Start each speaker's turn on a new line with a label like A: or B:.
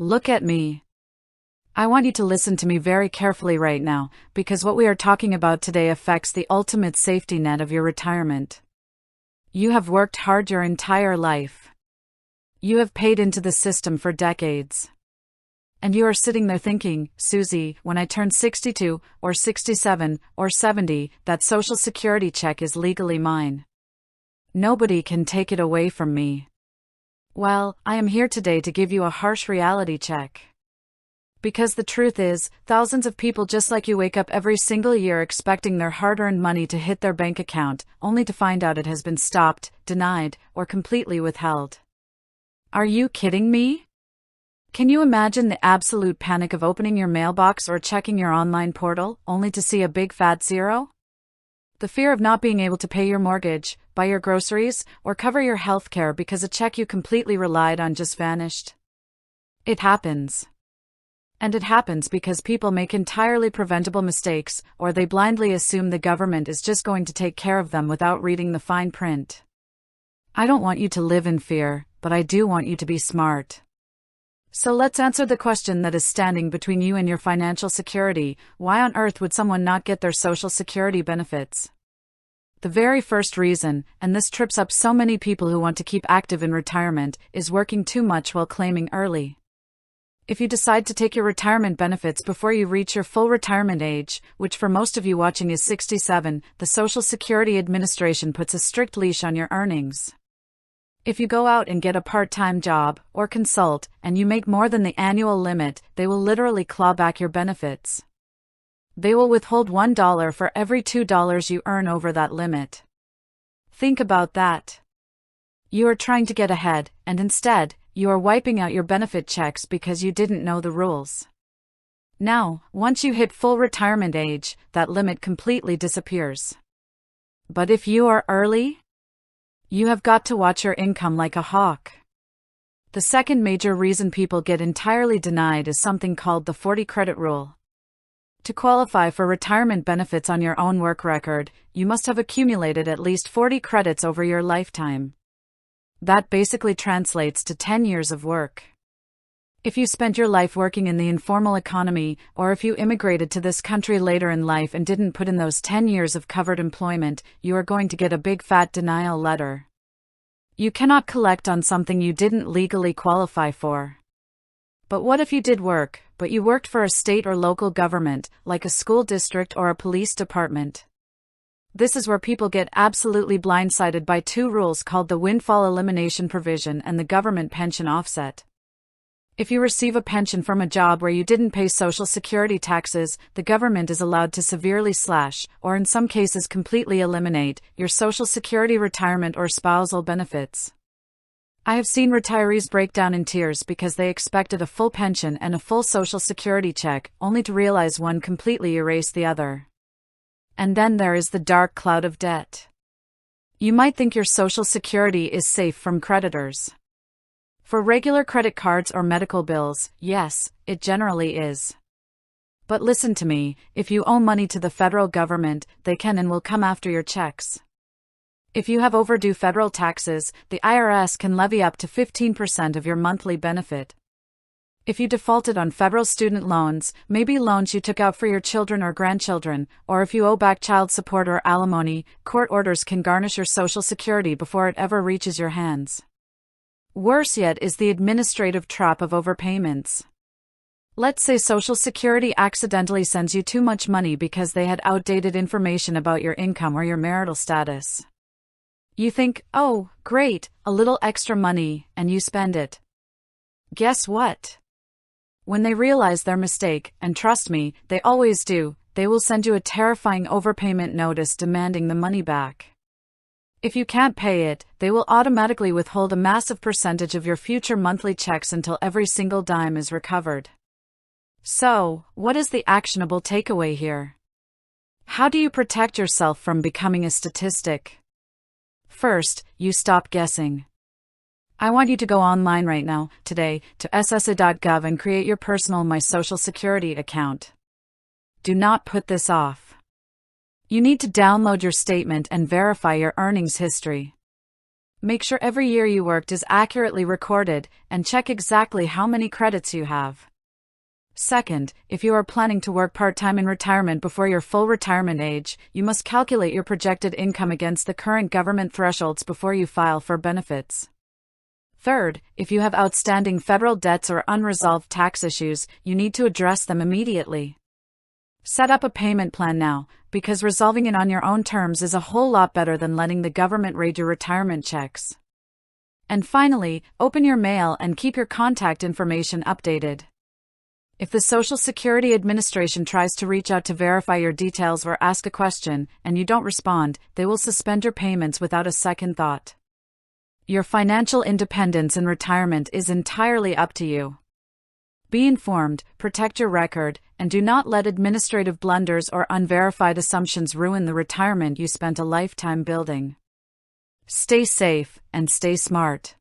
A: Look at me. I want you to listen to me very carefully right now, because what we are talking about today affects the ultimate safety net of your retirement. You have worked hard your entire life. You have paid into the system for decades. And you are sitting there thinking, Susie, when I turn 62, or 67, or 70, that Social Security check is legally mine. Nobody can take it away from me. Well, I am here today to give you a harsh reality check. Because the truth is, thousands of people just like you wake up every single year expecting their hard-earned money to hit their bank account, only to find out it has been stopped, denied, or completely withheld. Are you kidding me? Can you imagine the absolute panic of opening your mailbox or checking your online portal, only to see a big fat zero? The fear of not being able to pay your mortgage, buy your groceries, or cover your health care because a check you completely relied on just vanished. It happens. And it happens because people make entirely preventable mistakes, or they blindly assume the government is just going to take care of them without reading the fine print. I don't want you to live in fear, but I do want you to be smart. So let's answer the question that is standing between you and your financial security: why on earth would someone not get their Social Security benefits? The very first reason, and this trips up so many people who want to keep active in retirement, is working too much while claiming early. If you decide to take your retirement benefits before you reach your full retirement age, which for most of you watching is 67, the Social Security Administration puts a strict leash on your earnings. If you go out and get a part-time job, or consult, and you make more than the annual limit, they will literally claw back your benefits. They will withhold $1 for every $2 you earn over that limit. Think about that. You are trying to get ahead, and instead, you are wiping out your benefit checks because you didn't know the rules. Now, once you hit full retirement age, that limit completely disappears. But if you are early, you have got to watch your income like a hawk. The second major reason people get entirely denied is something called the 40 credit rule. To qualify for retirement benefits on your own work record, you must have accumulated at least 40 credits over your lifetime. That basically translates to 10 years of work. If you spent your life working in the informal economy, or if you immigrated to this country later in life and didn't put in those 10 years of covered employment, you are going to get a big fat denial letter. You cannot collect on something you didn't legally qualify for. But what if you did work, but you worked for a state or local government, like a school district or a police department? This is where people get absolutely blindsided by two rules called the windfall elimination provision and the government pension offset. If you receive a pension from a job where you didn't pay Social Security taxes, the government is allowed to severely slash, or in some cases completely eliminate, your Social Security retirement or spousal benefits. I have seen retirees break down in tears because they expected a full pension and a full Social Security check, only to realize one completely erased the other. And then there is the dark cloud of debt. You might think your Social Security is safe from creditors. For regular credit cards or medical bills, yes, it generally is. But listen to me, if you owe money to the federal government, they can and will come after your checks. If you have overdue federal taxes, the IRS can levy up to 15% of your monthly benefit. If you defaulted on federal student loans, maybe loans you took out for your children or grandchildren, or if you owe back child support or alimony, court orders can garnish your Social Security before it ever reaches your hands. Worse yet is the administrative trap of overpayments. Let's say Social Security accidentally sends you too much money because they had outdated information about your income or your marital status. You think, oh, great, a little extra money, and you spend it. Guess what? When they realize their mistake, and trust me, they always do, they will send you a terrifying overpayment notice demanding the money back. If you can't pay it, they will automatically withhold a massive percentage of your future monthly checks until every single dime is recovered. So, what is the actionable takeaway here? How do you protect yourself from becoming a statistic? First, you stop guessing. I want you to go online right now, today, to ssa.gov and create your personal My Social Security account. Do not put this off. You need to download your statement and verify your earnings history. Make sure every year you worked is accurately recorded, and check exactly how many credits you have. Second, if you are planning to work part-time in retirement before your full retirement age, you must calculate your projected income against the current government thresholds before you file for benefits. Third, if you have outstanding federal debts or unresolved tax issues, you need to address them immediately. Set up a payment plan now, because resolving it on your own terms is a whole lot better than letting the government raid your retirement checks. And finally, open your mail and keep your contact information updated. If the Social Security Administration tries to reach out to verify your details or ask a question, and you don't respond, they will suspend your payments without a second thought. Your financial independence in retirement is entirely up to you. Be informed, protect your record, and do not let administrative blunders or unverified assumptions ruin the retirement you spent a lifetime building. Stay safe and stay smart.